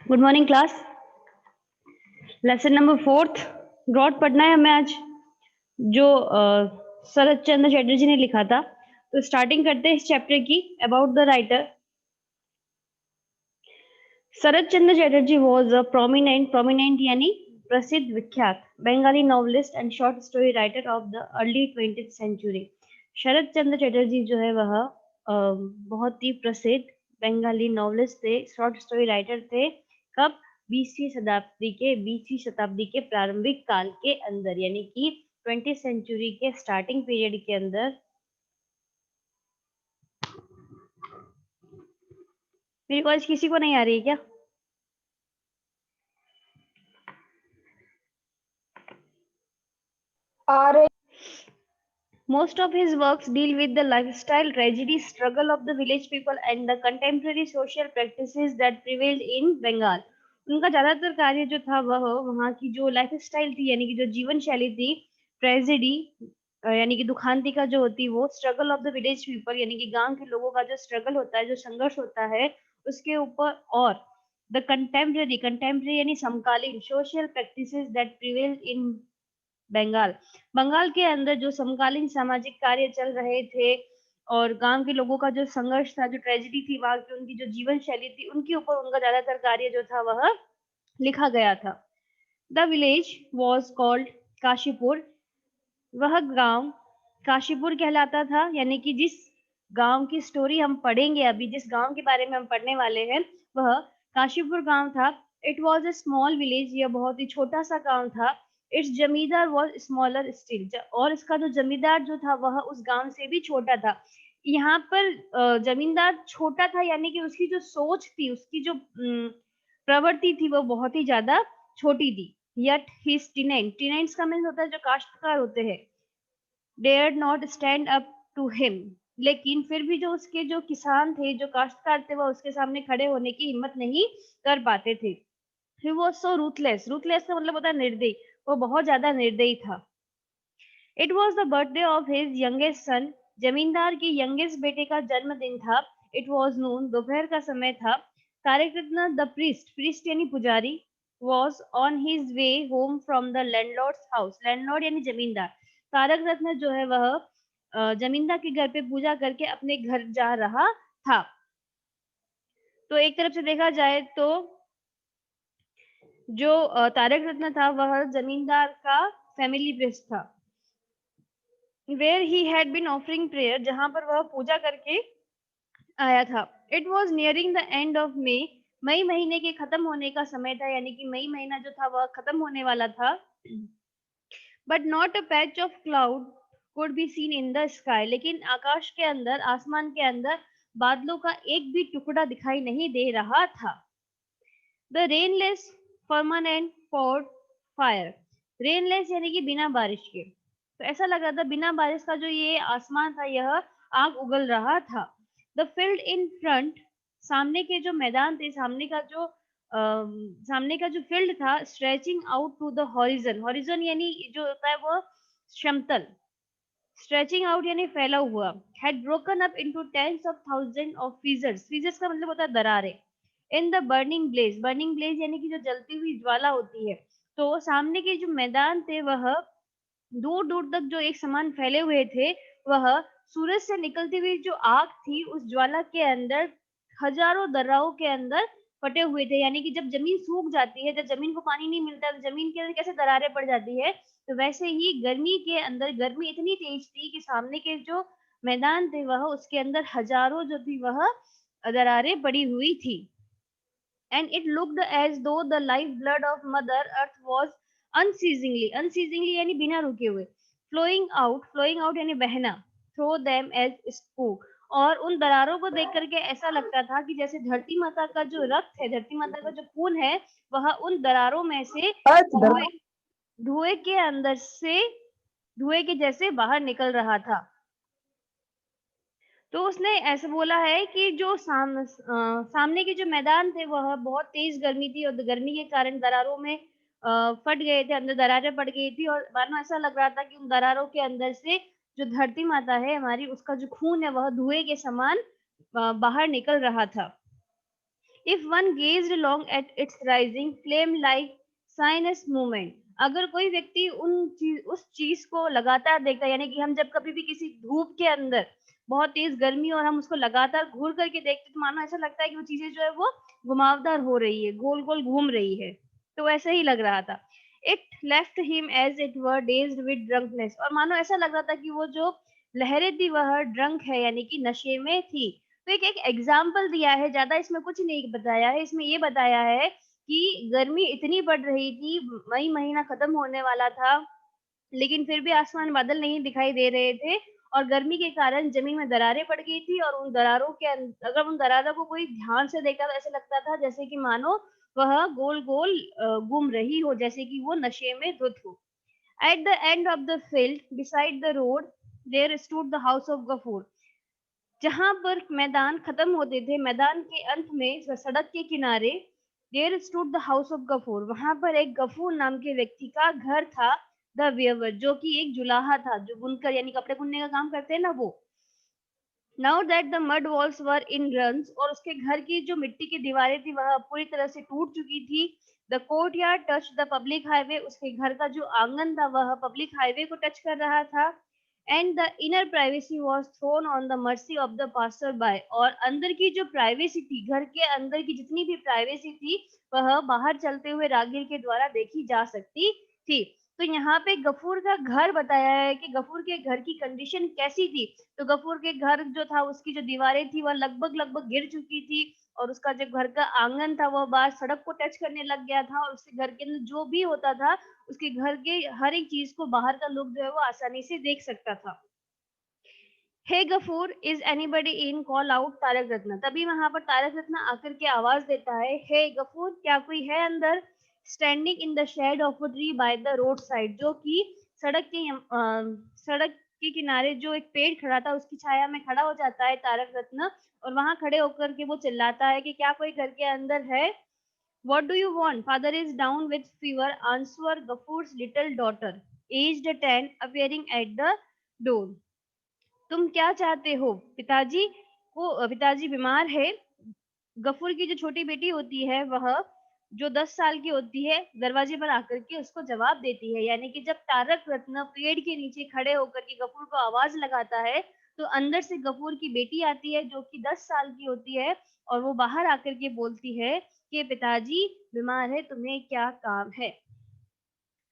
Good morning class. Lesson number 4 ग्रॉड पढ़ना है हमें आज, जो शरद चंद्र चटर्जी ने लिखा था। तो स्टार्टिंग करते हैं इस चैप्टर की। About the writer Sharat Chandra Chatterjee was a prominent यानी प्रसिद्ध विख्यात Bengali novelist and short story writer of the early 20th century. Sharat Chandra Chatterjee जो है वह बहुत ही प्रसिद्ध बंगाली नॉवलिस्ट थे, शॉर्ट स्टोरी राइटर थे। कब? 20वीं शताब्दी के प्रारंभिक काल के अंदर, यानी कि 20th सेंचुरी के स्टार्टिंग पीरियड के अंदर। मेरी कॉलेज किसी को नहीं आ रही है क्या? आ रहे। Most of his works deal with the lifestyle, tragedy, struggle of the village people and the contemporary social practices that prevailed in Bengal. उनका ज्यादातर कार्य जो था वह वहाँ की जो लाइफ स्टाइल थी, यानी कि जो जीवन शैली थी, ट्रेजेडी यानी कि दुखांतिका जो होती वो, struggle of the village people यानी कि गांव के लोगों का जो स्ट्रगल होता है, जो संघर्ष होता है उसके ऊपर, और द कंटेम्प्रेरी यानी समकालीन social practices that prevailed in Bengal. Bengal के अंदर जो समकालीन सामाजिक कार्य चल रहे थे और गांव के लोगों का जो संघर्ष था, जो ट्रेजेडी थी वहां की, उनकी जो जीवन शैली थी, उनके ऊपर उनका ज्यादातर कार्य जो था वह लिखा गया था। The village was called Kashipur. वह गांव काशीपुर कहलाता था, यानी कि जिस गांव की स्टोरी हम पढ़ेंगे अभी, जिस गांव के बारे में हम पढ़ने वाले हैं, वह काशीपुर गांव था। It was a small village, यह बहुत ही छोटा सा गांव था। इट्स जमींदार वॉज स्मॉलर स्टिल, और इसका जो जमींदार जो था वह उस गांव से भी छोटा था। यहाँ पर जमींदार छोटा था, यानी कि उसकी जो सोच थी, उसकी जो प्रवृत्ति थी वो बहुत ही ज्यादा छोटी थी। यट हिज टीनेंट्स का मीन्स होता है जो काश्तकार होते हैं, dared not stand up to him, लेकिन फिर भी जो उसके जो किसान थे, जो काश्तकार थे, वह उसके सामने खड़े होने की हिम्मत नहीं कर पाते थे। He was so ruthless का मतलब होता है निर्दयी, वो बहुत ज्यादा निर्दयी था। It was the birthday of his youngest son, जमींदार के यंगेस्ट बेटे का जन्मदिन था। It was noon, दोपहर का समय था। तारक रत्न द प्रीस्ट यानी पुजारी was on his way home from the landlord's house, landlord यानी जमींदार। तारक रत्न जो है वह जमींदार के घर पे पूजा करके अपने घर जा रहा था। तो एक तरफ से देखा जाए तो जो तारक रत्न था वह जमींदार का फैमिली प्रेस्ट था। Where he had been offering prayer, जहां पर वह पूजा करके आया था। It was nearing the end of May महीने के खत्म होने का समय था, यानी कि मई महीना जो था वह खत्म होने वाला था। But not a patch of cloud could be seen in the sky, लेकिन आकाश के अंदर, आसमान के अंदर बादलों का एक भी टुकड़ा दिखाई नहीं दे रहा था। The rainless permanent pot fire, rainless यानी कि बिना बारिश के, तो ऐसा लग रहा था बिना बारिश का जो ये आसमान था यह आग उगल रहा था। द फील्ड इन फ्रंट, सामने के जो मैदान थे, सामने का जो फील्ड था, stretching out to the horizon, horizon यानी जो होता है वो समतल, स्ट्रेचिंग आउट यानी फैला हुआ, had broken up into tens of thousands of fissures का मतलब होता है दरारें। इन द बर्निंग ब्लेज यानी कि जो जलती हुई ज्वाला होती है। तो सामने के जो मैदान थे वह दूर दूर तक जो एक समान फैले हुए थे, वह सूरज से निकलती हुई जो आग थी उस ज्वाला के अंदर हजारों दर्राओं के अंदर फटे हुए थे। यानी कि जब जमीन सूख जाती है, जब जमीन को पानी नहीं मिलता, तो जमीन के अंदर कैसे दरारें पड़ जाती है, तो वैसे ही गर्मी के अंदर गर्मी इतनी तेज थी कि सामने के जो मैदान थे वह, उसके अंदर हजारों जो थी वह दरारें पड़ी हुई थी। And it looked as though the life blood of mother earth was unceasingly यानी बिना रुके हुए, flowing out यानी बहना, through them as spoke, और उन दरारों को देख करके ऐसा लगता था कि जैसे धरती माता का जो रक्त है, धरती माता का जो खून है, वह उन दरारों में से धुएं धुएं के अंदर से धुएं के जैसे बाहर निकल रहा था। तो उसने ऐसे बोला है कि जो सामने के जो मैदान थे वह बहुत तेज गर्मी थी, और गर्मी के कारण दरारों में फट गए थे, अंदर दरारें पड़ गई थी, और मानो ऐसा लग रहा था कि उन दरारों के अंदर से जो धरती माता है हमारी, उसका जो खून है वह धुएं के समान बाहर निकल रहा था। If one gazed long at its rising flame like sinus movement, अगर कोई व्यक्ति उस चीज को लगातार देखता है, यानी कि हम जब कभी भी किसी धूप के अंदर बहुत तेज गर्मी और हम उसको लगातार घूर करके देखते तो मानो ऐसा लगता है कि वो चीजें जो है वो घुमावदार हो रही है, गोल गोल घूम रही है, तो ऐसा ही लग रहा था। It left him as it were dazed with drunkenness, और मानो ऐसा लग रहा था कि वो जो लहरें थी वह ड्रंक है, यानी कि नशे में थी। तो एक एग्जाम्पल दिया है, ज्यादा इसमें कुछ नहीं बताया है। इसमें ये बताया है कि गर्मी इतनी बढ़ रही थी, मई महीना खत्म होने वाला था, लेकिन फिर भी आसमान बादल नहीं दिखाई दे रहे थे और गर्मी के कारण जमीन में दरारें पड़ गई थी, और उन दरारों के अगर उन दरारों को कोई ध्यान से देखा तो ऐसा लगता था जैसे कि मानो वह गोल गोल घूम रही हो, जैसे कि वो नशे में धुत हो। At the end of the field beside the road there stood the house of Gafoor, जहां पर मैदान खत्म होते थे, मैदान के अंत में सड़क के किनारे there stood the house of Gafoor, वहां पर एक गफूर नाम के व्यक्ति का घर था। द वेवर, जो कि एक जुलाहा था, जो बुनकर यानी कपड़े बुनने का काम करते हैं ना वो। Now that the mud walls were in runs, और उसके घर की जो मिट्टी की दीवारें थी वह पूरी तरह से टूट चुकी थी। The court yard touch the public highway, उसके घर का जो आंगन था वह पब्लिक हाईवे को टच कर रहा था। And the inner privacy was thrown on the mercy of the passer by, और अंदर की जो प्राइवेसी थी, घर के अंदर की जितनी भी प्राइवेसी थी वह बाहर चलते हुए राहगीर के द्वारा देखी जा सकती थी। तो यहाँ पे गफूर का घर बताया है कि गफूर के घर की कंडीशन कैसी थी। तो गफूर के घर जो था उसकी जो दीवारें थी वह लगभग लगभग गिर चुकी थी, और उसका जो घर का आंगन था वह बाहर सड़क को टच करने लग गया था, और उसके घर के अंदर जो भी होता था उसके घर के हर एक चीज को बाहर का लोग जो है वो आसानी से देख सकता था। Hey Gafoor, is anybody in, call out Tarak Ratna, तभी वहां पर तारक रत्न आकर के आवाज देता है, हे गफूर, क्या कोई है अंदर। Standing in the shade of a tree by the road side, जो कि सड़क के किनारे जो एक पेड़ खड़ा था उसकी छाया में खड़ा हो जाता है तारक रत्न, और वहां खड़े होकर के वो चिल्लाता है कि क्या कोई घर के अंदर है। What do you want? Father is down with fever, answer Gafur's little daughter, aged 10, appearing at the door. तुम क्या चाहते हो? पिताजी बीमार है। गफूर की जो छोटी बेटी होती है वह जो 10 साल की होती है दरवाजे पर आकर के उसको जवाब देती है, यानी कि जब तारक रत्न पेड़ के नीचे खड़े होकर के गफूर को आवाज लगाता है तो अंदर से गफूर की बेटी आती है जो कि 10 साल की होती है, और वो बाहर आकर के बोलती है कि पिताजी बीमार है, तुम्हें क्या काम है।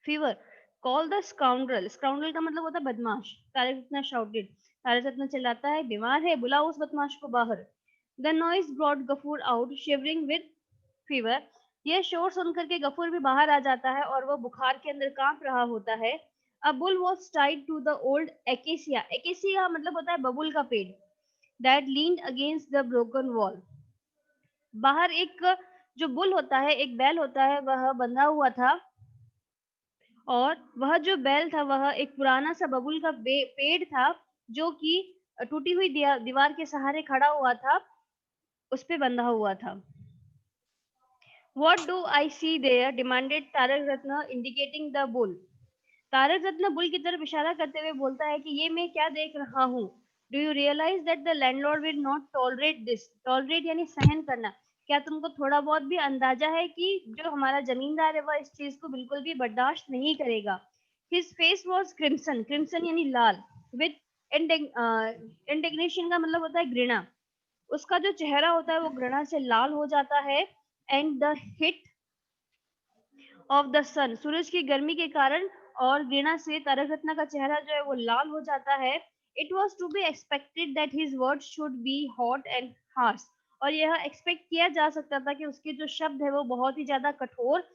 Fever, call the scoundrel, scoundrel का मतलब होता है बदमाश। तारक रत्न शाउटेड, तारक रत्न चिल्लाता है, बीमार है, बुलाओ उस बदमाश को बाहर। The noise brought Gafoor out shivering with fever, यह शोर सुनकर के गफूर भी बाहर आ जाता है और वह बुखार के अंदर कांप रहा होता है। A bull was tied to the old acacia, acacia मतलब होता है बबुल का पेड़, that leaned against the broken wall, बाहर एक जो बुल होता है, एक बैल होता है, वह बंधा हुआ था, और वह जो बैल था वह एक पुराना सा बबुल का पेड़ था जो कि टूटी हुई दीवार के सहारे खड़ा हुआ था, उस पे बंधा हुआ था। What do I see there? demanded Tarak Ratna indicating the bull. Tarak Ratna bull की तरफ इशारा करते हुए बोलता है कि ये मैं क्या देख रहा हूँ। Do you realise that the landlord will not tolerate this, tolerate यानी सहन करना, क्या तुमको थोड़ा बहुत भी अंदाजा है कि जो हमारा जमींदार है वह इस चीज को बिल्कुल भी बर्दाश्त नहीं करेगा। His face was crimson, crimson यानी लाल, विद इंडिग्नेशन का मतलब होता है घृणा, उसका जो चेहरा होता है वो घृणा से लाल हो जाता है। And the heat of the sun, सूरज की गर्मी के कारण और घृणा से तारक रत्न का चेहरा जो है वो लाल हो जाता है। It was to be expected that his word should be hot and harsh, और यह एक्सपेक्ट किया जा सकता था कि उसके जो शब्द है वो बहुत ही ज्यादा कठोर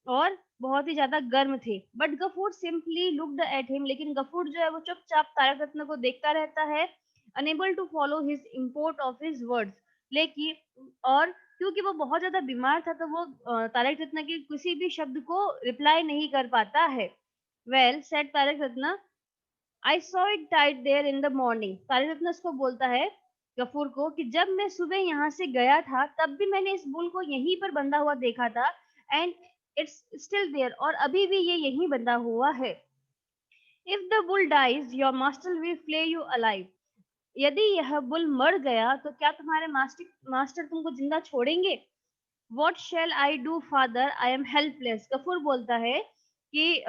और बहुत ही ज्यादा गर्म थे। But Gafoor simply looked at him, लेकिन गफूर जो है वो चुपचाप तारक रत्न को देखता रहता है, unable to follow his import of his words, लेकिन और क्योंकि वो बहुत ज्यादा बीमार था तो वो तारक रत्न के किसी भी शब्द को रिप्लाई नहीं कर पाता है। Well said Tarak Ratna, I saw it tied there in the morning, Tarak Ratna उसको बोलता है गफूर को कि जब मैं सुबह यहाँ से गया था तब भी मैंने इस बुल को यहीं पर बंधा हुआ देखा था, एंड इट्स स्टिल देयर, और अभी भी ये यहीं बंधा हुआ है। If the bull dies your master will flay you alive, यदि यह बुल मर गया तो क्या तुम्हारे मास्टर तुमको जिंदा छोड़ेंगे। What shall I do, father? I am helpless. Ghafoor बोलता है कि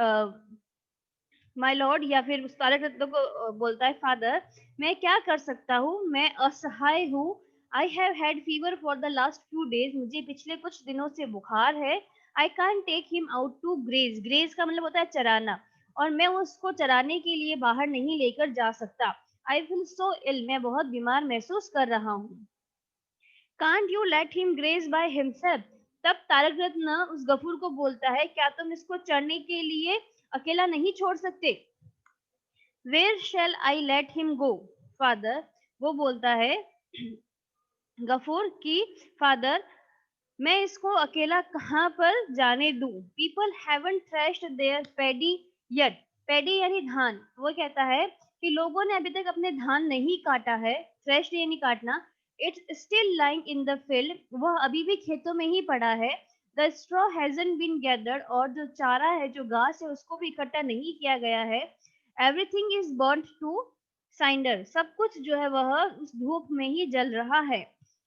माय लॉर्ड, या फिर उस तारक रत्न को बोलता है, फादर मैं क्या कर सकता हूँ, मैं असहाय हूँ। I have had fever for the last few days, मुझे पिछले कुछ दिनों से बुखार है। I can't take him out to graze, graze का मतलब होता है चराना, और मैं उसको चराने के लिए बाहर नहीं लेकर जा सकता। आई फील सो इल, मैं बहुत बीमार महसूस कर रहा हूँ। Can't you let him graze by himself. तब तारक रत्न उस गफूर को बोलता है, क्या तुम इसको चढ़ने के लिए अकेला नहीं छोड़ सकते? Where shall I let him go, father? वो बोलता है गफूर की, फादर मैं इसको अकेला कहाँ पर जाने दूं? People haven't threshed their paddy yet, paddy यानी धान। वो कहता है कि लोगों ने अभी तक अपने धान नहीं काटा है, थ्रेश्ड यानी काटना। It's still lying in the field, वह अभी भी खेतों में ही पड़ा है। The straw hasn't been gathered, और जो चारा है, जो घास है, उसको भी इकट्ठा नहीं किया गया है। एवरीथिंग इज बर्न्ड टू साइंडर, सब कुछ जो है वह उस धूप में ही जल रहा है।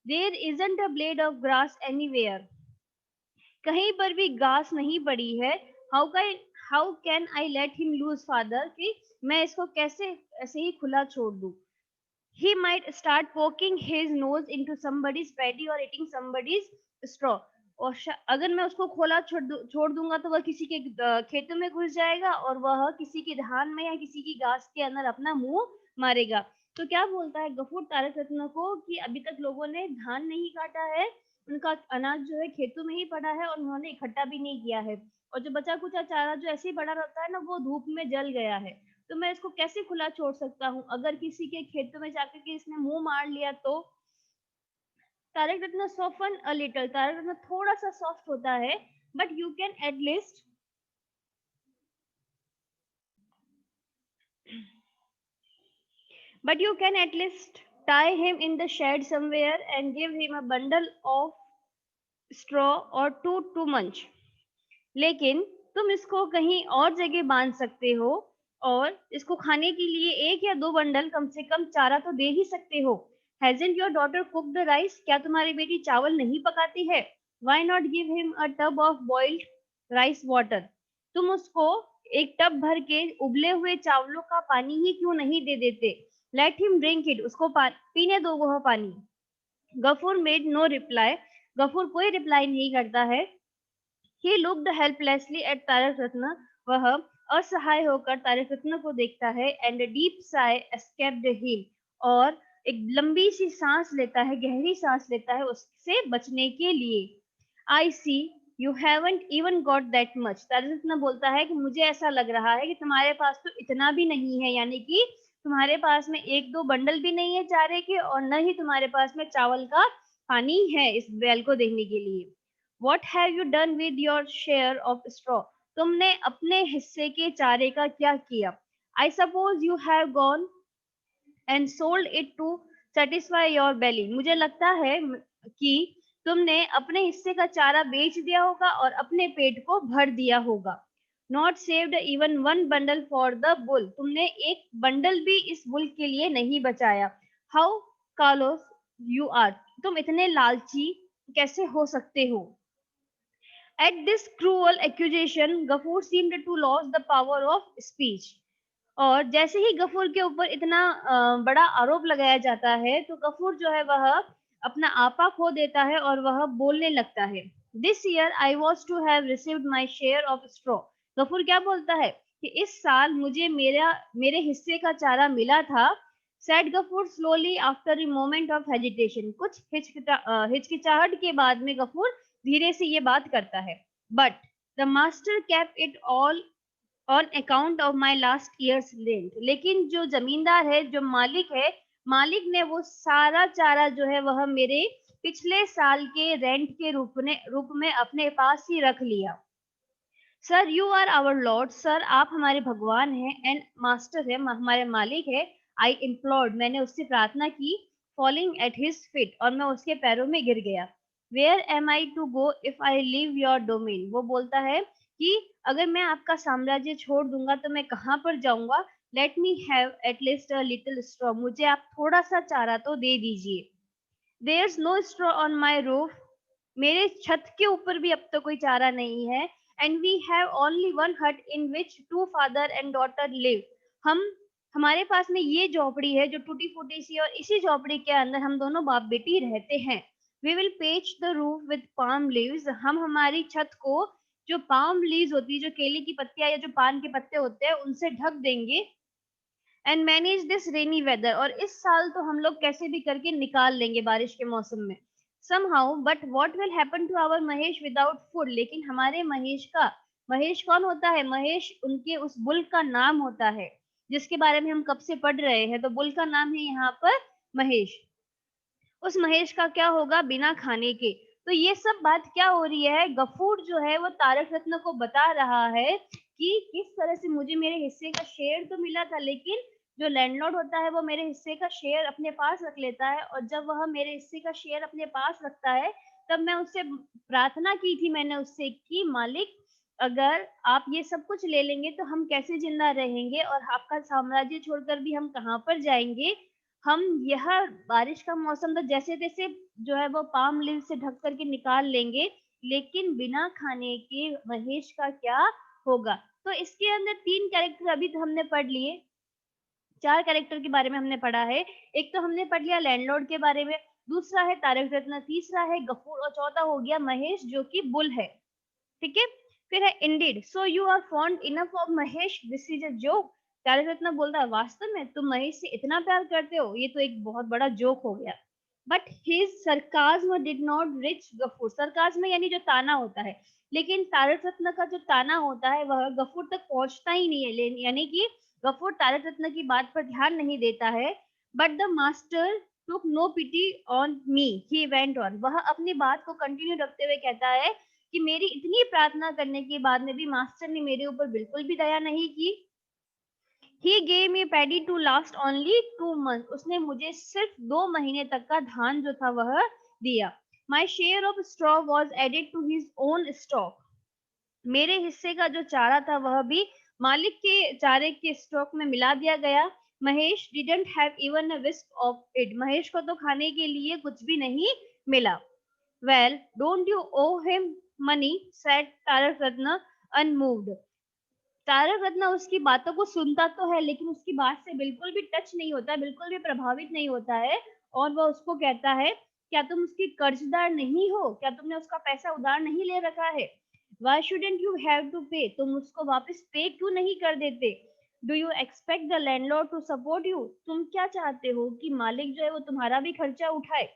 There isn't a blade of grass anywhere, कहीं पर भी घास नहीं पड़ी है। How can I let him loose, father? कि मैं इसको कैसे ऐसे ही खुला छोड़ दूं? He might start poking his nose into somebody's paddy और eating somebody's straw, और अगर मैं उसको खोला छोड़ दूंगा तो वह किसी के खेतों में घुस जाएगा, और वह किसी के धान में या किसी की घास के अंदर अपना मुंह मारेगा। तो क्या बोलता है गफूर तारक रत्न को कि अभी तक लोगों ने धान नहीं काटा है, उनका अनाज जो है खेतों में ही पड़ा है, और उन्होंने इकट्ठा भी नहीं किया है, और जो बचा कुचा चारा जो ऐसे ही पड़ा रहता है ना, वो धूप में जल गया है। तो मैं इसको कैसे खुला छोड़ सकता हूँ? अगर किसी के खेतों में जाकर के इसने मुंह मार लिया तो? तारक रत्न सॉफ्टन अ लिटिल, तारक रत्न थोड़ा सा सॉफ्ट होता है, but you can at least but you can at least tie him in the shed somewhere and give him a bundle of straw or two to munch. लेकिन तुम इसको कहीं और जगह बांध सकते हो, और इसको खाने के लिए एक या दो बंडल कम से कम चारा तो दे ही सकते हो। Hasn't your daughter cook the rice, क्या तुम्हारी बेटी चावल नहीं पकाती है? Why not give him a tub of boiled rice water, तुम उसको एक टब भर के उबले हुए चावलों का पानी ही क्यों नहीं दे देते? लेट हिम ड्रिंक इट, उसको पीने दो वह पानी। Gafoor made no reply, Gafoor कोई रिप्लाई नहीं करता है। He looked helplessly at Tarak Ratna, वह असहाय होकर तारक रत्न को देखता है। And deep sigh escaped him, और एक लंबी सी सांस लेता है, गहरी सांस लेता है उससे बचने के लिए। I see you haven't even got that much, Tarak Ratna बोलता है कि मुझे ऐसा लग रहा है कि तुम्हारे पास तो इतना भी नहीं है, यानी कि तुम्हारे पास में एक दो बंडल भी नहीं है चारे के, और न ही तुम्हारे पास में चावल का पानी है इस बैल को देखने के लिए। What have you done with your share of straw? तुमने अपने हिस्से के चारे का क्या किया? I suppose you have gone and sold it to satisfy your belly. मुझे लगता है कि तुमने अपने हिस्से का चारा बेच दिया होगा और अपने पेट को भर दिया होगा। Not saved even one bundle for the bull. तुमने एक बंडल भी इस बुल के लिए नहीं बचाया। How callous you are. तुम इतने लालची कैसे हो सकते हो? At this cruel accusation, Gafur seemed to lose the power of speech. और जैसे ही गफूर के ऊपर इतना बड़ा आरोप लगाया जाता है, तो गफूर जो है वह अपना आपा खो देता है और वह बोलने लगता है। This year I was to have received my share of straw. Gafoor क्या बोलता है कि इस साल मुझे मेरे हिस्से का चारा मिला था। Said Gafoor slowly after a moment of hesitation, कुछ हिचकिचाहट के बाद में गफूर धीरे से ये बात करता है। But the master cap it all on account of my last years rent, लेकिन जो जमींदार है, जो मालिक है, मालिक ने वो सारा चारा जो है वह मेरे पिछले साल के रेंट के रूप में अपने पास ही रख लिया। Sir you are our lord, sir आप हमारे भगवान हैं, एंड मास्टर है, हमारे मालिक है। आई इम्प्लोर्ड, मैंने उससे प्रार्थना की। फॉलिंग एट हिज फिट, और मैं उसके पैरों में गिर गया। Where am I to go if I leave your domain, वो बोलता है कि अगर मैं आपका साम्राज्य छोड़ दूंगा तो मैं कहाँ पर जाऊंगा? Let me have at least a little straw, मुझे आप थोड़ा सा चारा तो दे दीजिए। There is no straw on my roof, मेरे छत के ऊपर भी अब तो कोई चारा नहीं है। And we have only one hut in which two father and daughter live. हम हमारे पास में ये झोपड़ी है जो टूटी फूटी सी, और इसी झोपड़ी के अंदर हम दोनों बाप बेटी रहते हैं। वी विल पेच the roof with palm leaves. हम हमारी छत को जो पाम लीव्स होती है, जो केले की पत्तियां या जो पान के पत्ते होते हैं, उनसे ढक देंगे। And manage this rainy weather. और इस साल तो हम लोग कैसे भी करके निकाल लेंगे बारिश के मौसम में somehow। But what will happen to our Mahesh without food. लेकिन हमारे महेश का, महेश कौन होता है? महेश उनके उस बुल का नाम होता है जिसके बारे में हम कब से पढ़ रहे हैं। तो बुल का नाम है यहाँ पर महेश। उस महेश का क्या होगा बिना खाने के। तो ये सब बात क्या हो रही है? गफूर जो है वो तारक रत्न को बता रहा है कि किस तरह से मुझे मेरे हिस्से का शेयर तो मिला था, लेकिन जो लैंडलॉर्ड होता है वो मेरे हिस्से का शेयर अपने पास रख लेता है। और जब वह मेरे हिस्से का शेयर अपने पास रखता है, तब मैं उससे प्रार्थना की थी, मैंने उससे कि मालिक, अगर आप ये सब कुछ ले लेंगे तो हम कैसे जिंदा रहेंगे, और आपका साम्राज्य छोड़कर भी हम कहाँ पर जाएंगे। हम यह बारिश का मौसम तो जैसे तैसे जो है वो पाम लीव से ढक करके निकाल लेंगे, लेकिन बिना खाने के महेश का क्या होगा। तो इसके अंदर 3 कैरेक्टर अभी तो हमने पढ़ लिए, 4 कैरेक्टर के बारे में हमने पढ़ा है। एक तो हमने पढ़ लिया लैंडलॉर्ड के बारे में, दूसरा है तारक रत्न, तीसरा है गफूर, और चौथा हो गया महेश जो कि बुल है। ठीक है। फिर है indeed so you are fond enough of Mahesh, this is a joke. Tarak Ratna बोलता है, वास्तव में तुम महेश से इतना प्यार करते हो, ये तो एक बहुत बड़ा जोक हो गया। But his sarcasm did not reach Gafoor. Sarcasm यानी जो ताना होता है, लेकिन तारक रत्न का जो ताना होता है वह गफूर तक पहुंचता ही नहीं है। यानी कि गफूर तारक रत्न की बात पर ध्यान नहीं देता है। But the master took no pity on me, he went on. वह अपनी बात को कंटिन्यू रखते हुए कहता है कि मेरी इतनी प्रार्थना करने के बाद में भी मास्टर ने मेरे ऊपर बिल्कुल भी दया नहीं की। He gave me paddy to last only 2 months। उसने मुझे सिर्फ 2 महीने तक का धान जो था वह दिया। My share of straw was added to his own stock। मेरे हिस्से का जो चारा था वह भी मालिक के चारे के स्टॉक में मिला दिया गया। Mahesh didn't have even a wisp of it. Mahesh को तो खाने के लिए कुछ भी नहीं मिला। Well don't you owe him money, said Tarak Ratna unmoved. Tarak Ratna उसकी बातों को सुनता तो है, लेकिन उसकी बात से बिल्कुल भी टच नहीं होता, बिल्कुल भी प्रभावित नहीं होता है। और वह उसको कहता है, क्या तुम उसकी कर्जदार नहीं हो? क्या तुमने उसका पैसा उधार नहीं ले रखा है? Why shouldn't you have to pay. तुम उसको वापस पे क्यों नहीं कर देते? Do you expect the landlord to support you. तुम क्या चाहते हो कि मालिक जो है वो तुम्हारा भी खर्चा उठाए?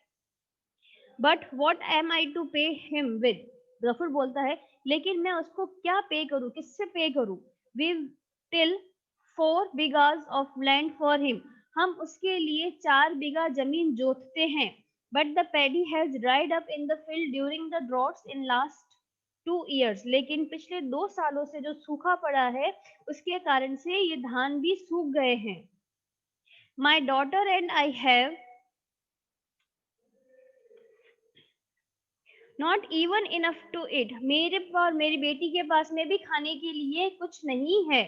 But what am I to pay him with. Gafoor बोलता है, लेकिन मैं उसको क्या पे करूं, किससे पे करूं? We till 4 bighas of land for him. हम उसके लिए 4 बीघा जमीन जोतते हैं। But the paddy has dried up in the field during the droughts in last 2 years। लेकिन पिछले 2 सालों से जो सूखा पड़ा है उसके कारण से ये धान भी सूख गए हैं। My daughter and I have not even enough to eat. मेरे और मेरी बेटी के पास में भी खाने के लिए कुछ नहीं है।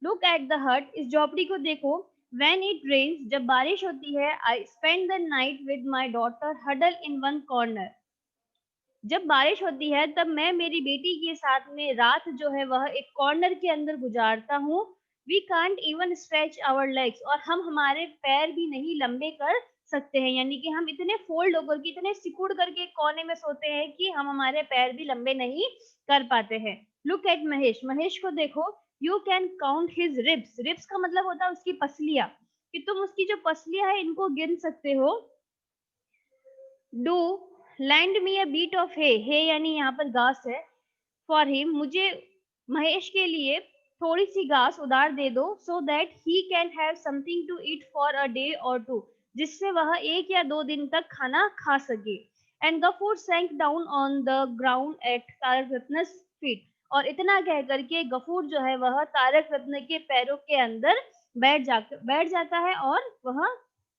लुक एट द हट। इस झोपड़ी को देखो। व्हेन इट रेन्स, जब बारिश होती है, I spend the night with my daughter huddle in one corner. जब बारिश होती है तब मैं मेरी बेटी के साथ में रात जो है वह एक कॉर्नर के अंदर गुजारता हूँ। We can't even stretch our legs. और हम हमारे पैर भी नहीं लंबे कर सकते हैं, यानी कि हम इतने फोल्ड होकर के, इतने सिकुड़ करके कोने में सोते हैं कि हम हमारे पैर भी लंबे नहीं कर पाते हैं। Look at Mahesh. महेश को देखो। You can count his ribs. Ribs का मतलब होता है उसकी पसलियां, कि तुम उसकी जो पसलियां है इनको गिन सकते हो। Do lend me a bit of hay यानी यहाँ पर घास है। फॉर हिम, मुझे महेश के लिए थोड़ी सी घास उधार दे दो, so that he can have something to eat for a day or two. जिससे वह 1 या 2 दिन तक खाना खा सके। And Gafoor sank down on the ground at Tarak Ratna feet. और इतना कह करके गफूर जो है वह तारक रत्न के पैरों के अंदर बैठ जाता है, और वह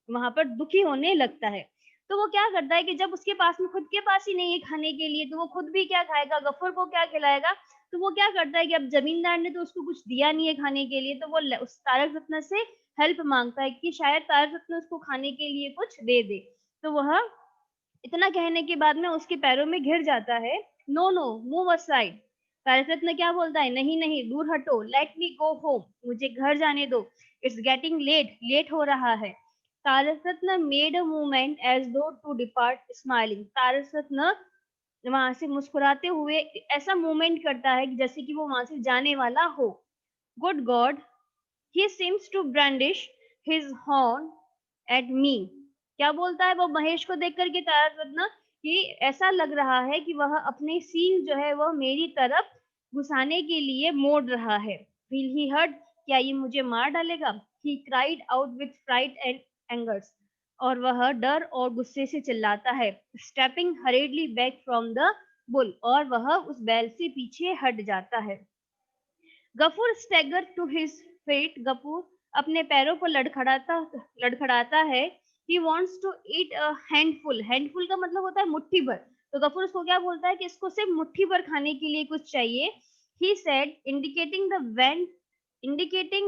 वहां पर दुखी होने लगता है। तो वो क्या करता है कि जब उसके पास में खुद के पास ही नहीं है खाने के लिए, तो वो खुद भी क्या खाएगा, गफूर को क्या खिलाएगा। तो वो क्या करता है कि अब जमींदार ने तो उसको कुछ दिया नहीं है खाने के लिए, तो वो उस तारक रत्न से हेल्प मांगता है कि शायद तारक रत्न उसको खाने के लिए कुछ दे दे। तो वह इतना कहने के बाद में उसके पैरों में घिर जाता है। No no, move aside. Tarak Ratna क्या बोलता है, नहीं नहीं, दूर हटो। लेट मी गो होम, मुझे घर जाने दो। इट्स गेटिंग लेट, लेट हो रहा है। तारक रत्न मेड अ मूवमेंट एज दो टू डिपार्ट स्माइलिंग। तारक रत्न वहां से मुस्कुराते हुए ऐसा मूवमेंट करता है कि जैसे कि वो वहां से जाने वाला हो। Good God, he seems to brandish his horn at me. क्या बोलता है वो महेश को देख करके तारक रत्न, कि ऐसा लग रहा है कि वह अपने सींग जो है वह मेरी तरफ घुसाने के लिए मोड़ रहा है। विल ही हर्ट, क्या ये मुझे मार डालेगा? He cried out with fright and angers, और वह डर और गुस्से से चिल्लाता है। Stepping hurriedly back from the bull, और वह उस बैल से पीछे हट जाता है। Gafoor stagger to his feet, Gafoor अपने पैरों पर लड़खड़ाता लड़खड़ाता है। ही wants to eat a handful, handful का मतलब होता है मुट्ठी भर। तो गफूर उसको क्या बोलता है कि इसको सिर्फ मुट्ठी भर खाने के लिए कुछ चाहिए। he said, indicating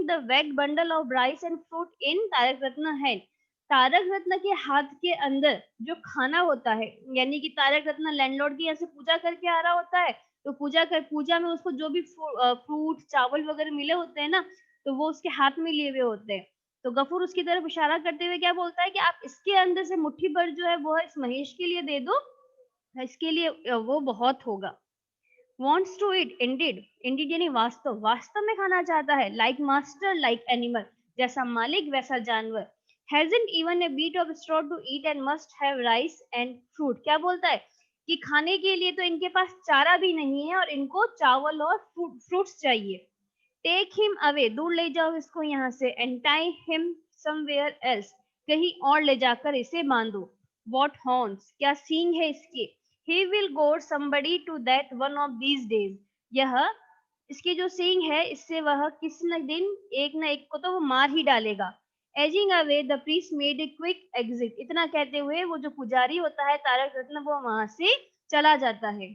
the wet bundle of rice and fruit in Tarak Ratna hand। Tarak रत्न के हाथ के अंदर जो खाना होता है, यानी कि तारक रत्न लैंडलॉर्ड की यहाँ से पूजा करके आ रहा होता है, तो पूजा में उसको जो भी फ्रूट चावल वगैरह मिले होते हैं ना, तो वो उसके हाथ में लिए हुए होते हैं। तो गफूर उसकी तरफ इशारा करते हुए क्या बोलता है कि आप इसके अंदर से मुट्ठी भर जो है वो इस महेश के लिए दे दो, इसके लिए वो बहुत होगा। wants to eat, indeed, indeed यानी वास्तव, वास्तव में खाना चाहता है। like master like animal, जैसा मालिक वैसा जानवर। hasn't even a bit of straw to eat and must have rice and fruit। क्या बोलता है कि खाने के लिए तो इनके पास चारा भी नहीं है और इनको चावल और फ्रूट्स चाहिए। टेक हिम अवे, दूर ले जाओ इसको यहाँ से। And tie him somewhere else, कहीं और ले जाकर इसे बांधो। व्हाट हॉर्न्स, क्या सींग है इसके। He will gore somebody to that one of these days, यह इसकी जो सींग है इससे वह किसी न दिन एक न एक को तो वो मार ही डालेगा। Ageing away the priest made a quick exit, इतना कहते हुए वो जो पुजारी होता है तारक रत्न वो वहां से चला जाता है।